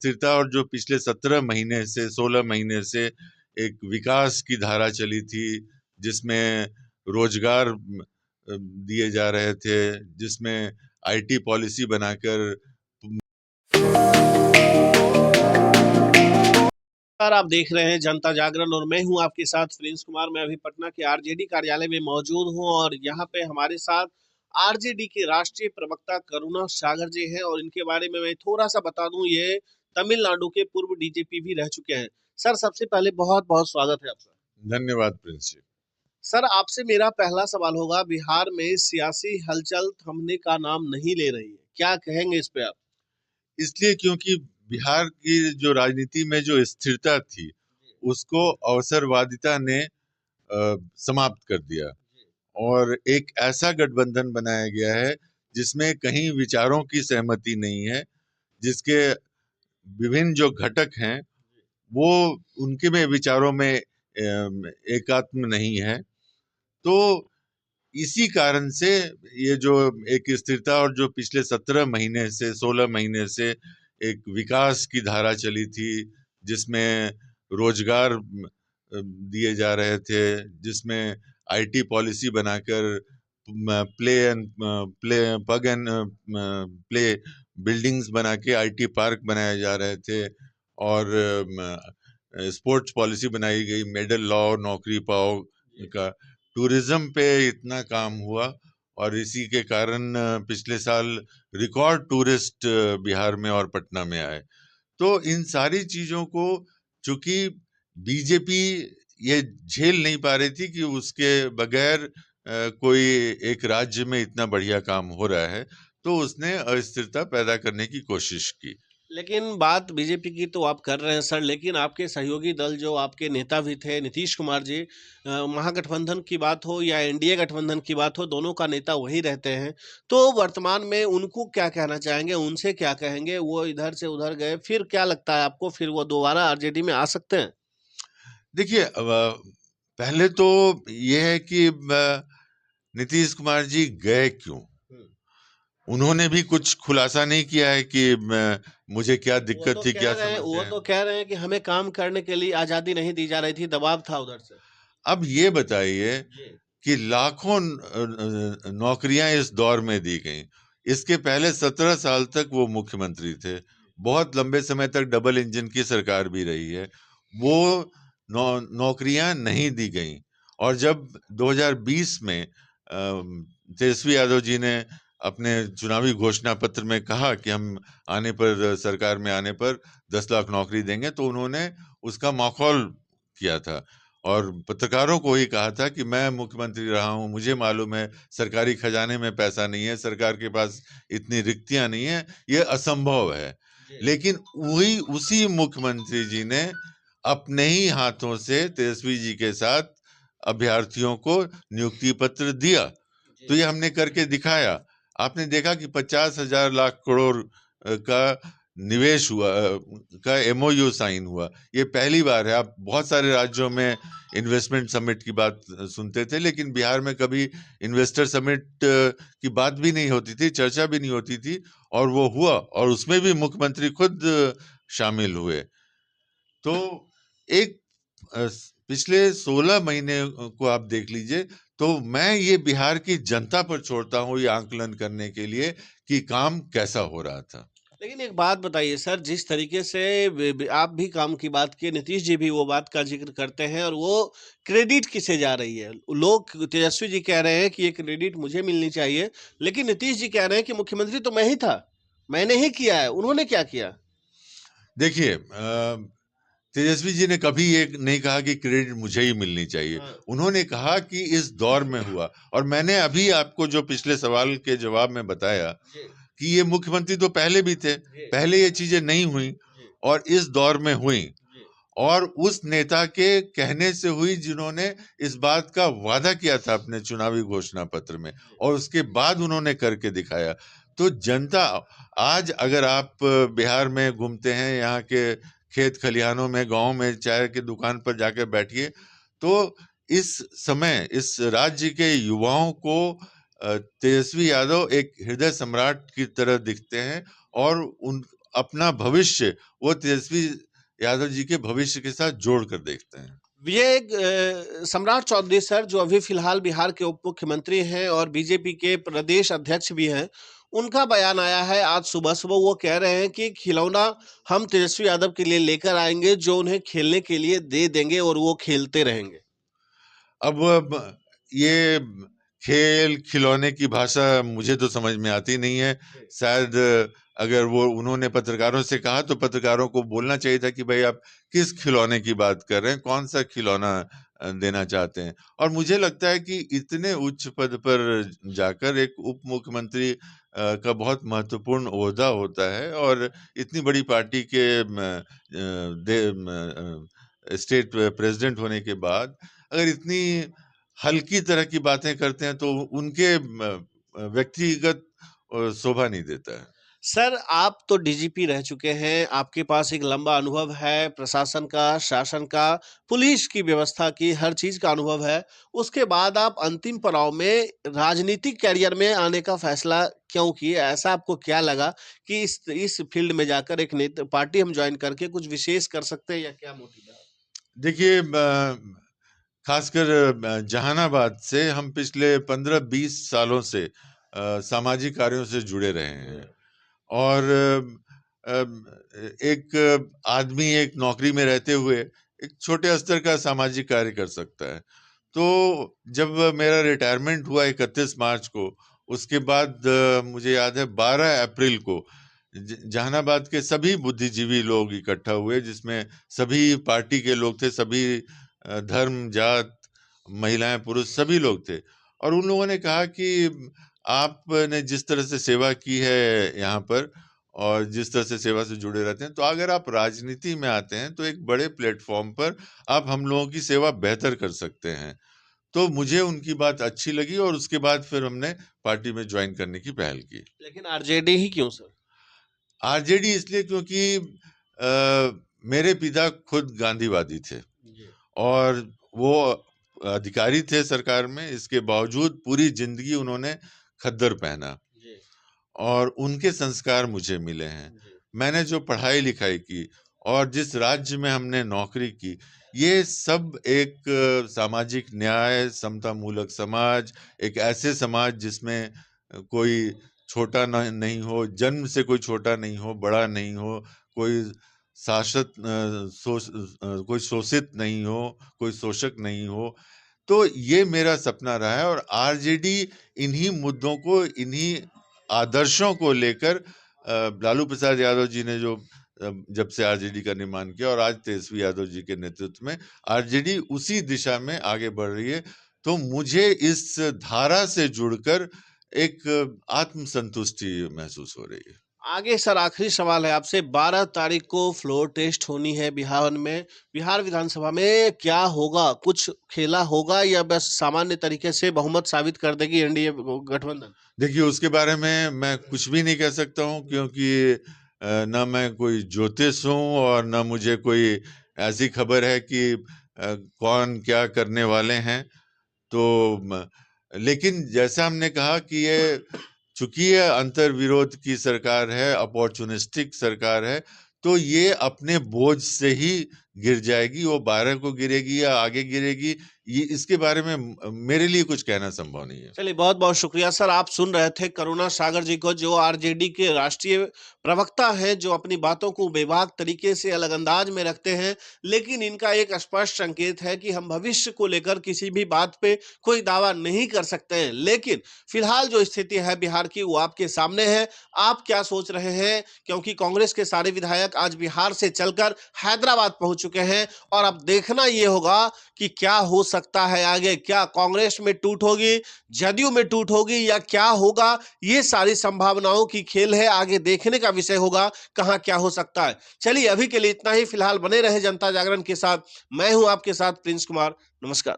स्थिरता और जो पिछले 17 महीने से 16 महीने से एक विकास की धारा चली थी, जिसमें रोजगार दिए जा रहे थे, जिसमें आईटी पॉलिसी बनाकर आप देख रहे हैं जनता जागरण और मैं हूं आपके साथ प्रिंस कुमार। मैं अभी पटना के आरजेडी कार्यालय में मौजूद हूं और यहां पे हमारे साथ आरजेडी के राष्ट्रीय प्रवक्ता करुणा सागर जी हैं और इनके बारे में मैं थोड़ा सा बता दूं, ये तमिलनाडु के पूर्व डीजीपी भी रह चुके हैं। सर, सबसे पहले बहुत बहुत स्वागत है आपका। धन्यवाद प्रिंस जी। सर, आपसे मेरा पहला सवाल होगा, बिहार में सियासी हलचल थमने का नाम नहीं ले रही है, क्या कहेंगे इस पे आप? इसलिए क्योंकि बिहार की जो राजनीति में जो स्थिरता थी, उसको अवसरवादिता ने समाप्त कर दिया और एक ऐसा गठबंधन बनाया गया है जिसमें कहीं विचारों की सहमति नहीं है, जिसके विभिन्न जो घटक हैं वो उनके में विचारों में एकात्म नहीं है। तो इसी कारण से ये जो एक स्थिरता और जो पिछले 17 महीने से 16 महीने से एक विकास की धारा चली थी, जिसमें रोजगार दिए जा रहे थे, जिसमें आईटी पॉलिसी बनाकर प्ले एंड प्ले पग एंड प्ले बिल्डिंग्स बना के आईटी पार्क बनाए जा रहे थे और स्पोर्ट्स पॉलिसी बनाई गई, मेडल लाओ नौकरी पाओ का। टूरिज्म पे इतना काम हुआ और इसी के कारण पिछले साल रिकॉर्ड टूरिस्ट बिहार में और पटना में आए। तो इन सारी चीजों को चूंकि बीजेपी ये झेल नहीं पा रही थी कि उसके बगैर कोई एक राज्य में इतना बढ़िया काम हो रहा है, तो उसने अस्थिरता पैदा करने की कोशिश की। लेकिन बात बीजेपी की तो आप कर रहे हैं सर, लेकिन आपके सहयोगी दल जो आपके नेता भी थे नीतीश कुमार जी, महागठबंधन की बात हो या एनडीए गठबंधन की बात हो, दोनों का नेता वही रहते हैं। तो वर्तमान में उनको क्या कहना चाहेंगे, उनसे क्या कहेंगे? वो इधर से उधर गए, फिर क्या लगता है आपको, फिर वो दोबारा आरजेडी में आ सकते हैं? देखिए, पहले तो ये है कि नीतीश कुमार जी गए क्यों? उन्होंने भी कुछ खुलासा नहीं किया है कि मुझे क्या दिक्कत थी, क्या वो समस्या है। तो कह रहे हैं कि हमें काम करने के लिए आजादी नहीं दी जा रही थी, दबाव था उधर से। अब ये बताइए जी। कि लाखों नौकरियां इस दौर में दी गई। इसके पहले 17 साल तक वो मुख्यमंत्री थे। बहुत लंबे समय तक डबल इंजन की सरकार भी रही है। वो नौकरियां नहीं दी गई और जब 2020 में तेजस्वी यादव जी ने अपने चुनावी घोषणा पत्र में कहा कि हम आने पर, सरकार में आने पर 10 लाख नौकरी देंगे, तो उन्होंने उसका मखौल किया था और पत्रकारों को ही कहा था कि मैं मुख्यमंत्री रहा हूं, मुझे मालूम है सरकारी खजाने में पैसा नहीं है, सरकार के पास इतनी रिक्तियां नहीं है, ये असंभव है। लेकिन वही उसी मुख्यमंत्री जी ने अपने ही हाथों से तेजस्वी जी के साथ अभ्यर्थियों को नियुक्ति पत्र दिया। तो ये हमने करके दिखाया। आपने देखा कि 50,000 लाख करोड़ का निवेश हुआ, का एमओयू साइन हुआ। ये पहली बार है। आप बहुत सारे राज्यों में इन्वेस्टमेंट समिट की बात सुनते थे, लेकिन बिहार में कभी इन्वेस्टर समिट की बात भी नहीं होती थी, चर्चा भी नहीं होती थी, और वो हुआ और उसमें भी मुख्यमंत्री खुद शामिल हुए। तो एक पिछले 16 महीने को आप देख लीजिए, तो मैं ये बिहार की जनता पर छोड़ता हूँ ये आंकलन करने के लिए कि काम कैसा हो रहा था। लेकिन एक बात बताइए सर, जिस तरीके से आप भी काम की बात की, नीतीश जी भी वो बात का जिक्र करते हैं और वो क्रेडिट किसे जा रही है? लोग, तेजस्वी जी कह रहे हैं कि ये क्रेडिट मुझे मिलनी चाहिए, लेकिन नीतीश जी कह रहे हैं कि मुख्यमंत्री तो मैं ही था, मैंने ही किया है। उन्होंने क्या किया? देखिए, तेजस्वी जी ने कभी ये नहीं कहा कि क्रेडिट मुझे ही मिलनी चाहिए। हाँ। उन्होंने कहा कि इस दौर में हुआ, और मैंने अभी आपको जो पिछले सवाल के जवाब में बताया कि ये मुख्यमंत्री तो पहले भी थे, पहले ये चीजें नहीं हुई और इस दौर में हुई, और उस नेता के कहने से हुई जिन्होंने इस बात का वादा किया था अपने चुनावी घोषणा पत्र में, और उसके बाद उन्होंने करके दिखाया। तो जनता, आज अगर आप बिहार में घूमते हैं, यहाँ के खेत खलिहानों में, गांव में चाय की दुकान पर जाकर बैठिए, तो इस समय इस राज्य के युवाओं को तेजस्वी यादव एक हृदय सम्राट की तरह दिखते हैं, और उन अपना भविष्य वो तेजस्वी यादव जी के भविष्य के साथ जोड़कर देखते हैं। ये एक सम्राट चौधरी सर, जो अभी फिलहाल बिहार के उप मुख्यमंत्री हैं और बीजेपी के प्रदेश अध्यक्ष भी हैं, उनका बयान आया है आज सुबह सुबह। वो कह रहे हैं कि खिलौना हम तेजस्वी यादव के लिए लेकर आएंगे, जो उन्हें खेलने के लिए दे देंगे और वो खेलते रहेंगे। अब ये खेल खिलौने की भाषा मुझे तो समझ में आती नहीं है। शायद अगर वो उन्होंने पत्रकारों से कहा तो पत्रकारों को बोलना चाहिए था कि भाई आप किस खिलौने की बात कर रहे हैं, कौन सा खिलौना देना चाहते हैं। और मुझे लगता है कि इतने उच्च पद पर जाकर एक उप मुख्यमंत्री का बहुत महत्वपूर्ण ओहदा होता है और इतनी बड़ी पार्टी के स्टेट प्रेसिडेंट होने के बाद अगर इतनी हल्की तरह की बातें करते हैं तो उनके व्यक्तिगत शोभा नहीं देता है। सर, आप तो डीजीपी रह चुके हैं, आपके पास एक लंबा अनुभव है प्रशासन का, शासन का, पुलिस की व्यवस्था की, हर चीज़ का अनुभव है। उसके बाद आप अंतिम पड़ाव में राजनीतिक करियर में आने का फैसला क्यों किए? ऐसा आपको क्या लगा कि इस फील्ड में जाकर एक पार्टी हम जॉइन करके कुछ विशेष कर सकते हैं, या क्या मोटिव है? देखिए खासकर जहानाबाद से हम पिछले 15-20 सालों से सामाजिक कार्यों से जुड़े रहे हैं और एक आदमी एक नौकरी में रहते हुए एक छोटे स्तर का सामाजिक कार्य कर सकता है। तो जब मेरा रिटायरमेंट हुआ 31 मार्च को, उसके बाद मुझे याद है 12 अप्रैल को जहानाबाद के सभी बुद्धिजीवी लोग इकट्ठा हुए, जिसमें सभी पार्टी के लोग थे, सभी धर्म, जात, महिलाएं, पुरुष सभी लोग थे। और उन लोगों ने कहा कि आपने जिस तरह से सेवा की है यहाँ पर और जिस तरह से सेवा से जुड़े रहते हैं, तो अगर आप राजनीति में आते हैं तो एक बड़े प्लेटफॉर्म पर आप हम लोगों की सेवा बेहतर कर सकते हैं। तो मुझे उनकी बात अच्छी लगी और उसके बाद फिर हमने पार्टी में ज्वाइन करने की पहल की। लेकिन आरजेडी ही क्यों सर? आरजेडी इसलिए क्योंकि मेरे पिता खुद गांधीवादी थे जी, और वो अधिकारी थे सरकार में, इसके बावजूद पूरी जिंदगी उन्होंने खद्दर पहना जी, और उनके संस्कार मुझे मिले हैं। जी, मैंने जो पढ़ाई लिखाई की और जिस राज्य में हमने नौकरी की, ये सब एक सामाजिक न्याय, समता मूलक समाज, एक ऐसे समाज जिसमें कोई छोटा नहीं हो, जन्म से कोई छोटा नहीं हो, बड़ा नहीं हो, कोई कोई शोषित नहीं हो, कोई शोषक नहीं हो। तो ये मेरा सपना रहा है और आरजेडी इन्हीं मुद्दों को, इन्हीं आदर्शों को लेकर लालू प्रसाद यादव जी ने जो जब से आरजेडी का निर्माण किया और आज तेजस्वी यादव जी के नेतृत्व में आरजेडी उसी दिशा में आगे बढ़ रही है। तो मुझे इस धारा से जुड़कर एक आत्मसंतुष्टि महसूस हो रही है। आगे सर आखिरी सवाल है आपसे। 12 तारीख को फ्लोर टेस्ट होनी है बिहार में, बिहार विधानसभा में क्या होगा? कुछ खेला होगा या बस सामान्य तरीके से बहुमत साबित कर देगी एनडीए गठबंधन? देखिए उसके बारे में मैं कुछ भी नहीं कह सकता हूँ क्योंकि ना मैं कोई ज्योतिष हूँ और ना मुझे कोई ऐसी खबर है कि कौन क्या करने वाले हैं। तो लेकिन जैसा हमने कहा कि ये चूंकि ये अंतर्विरोध की सरकार है, अपॉर्चुनिस्टिक सरकार है, तो ये अपने बोझ से ही गिर जाएगी। वो 12 को गिरेगी या आगे गिरेगी, ये इसके बारे में मेरे लिए कुछ कहना संभव नहीं है। चलिए, बहुत बहुत शुक्रिया सर। आप सुन रहे थे करुणा सागर जी को, जो आरजेडी के राष्ट्रीय प्रवक्ता हैं, जो अपनी बातों को बेबाक तरीके से अलग अंदाज में रखते हैं, लेकिन इनका एक स्पष्ट संकेत है कि हम भविष्य को लेकर किसी भी बात पे कोई दावा नहीं कर सकते हैं। लेकिन फिलहाल जो स्थिति है बिहार की, वो आपके सामने है। आप क्या सोच रहे हैं? क्योंकि कांग्रेस के सारे विधायक आज बिहार से चलकर हैदराबाद पहुंच चुके हैं और अब देखना ये होगा कि क्या हो सकता है आगे। क्या कांग्रेस में टूट होगी, जदयू में टूट होगी, या क्या होगा? ये सारी संभावनाओं की खेल है, आगे देखने का विषय होगा कहां क्या हो सकता है। चलिए, अभी के लिए इतना ही। फिलहाल बने रहे जनता जागरण के साथ। मैं हूं आपके साथ प्रिंस कुमार। नमस्कार।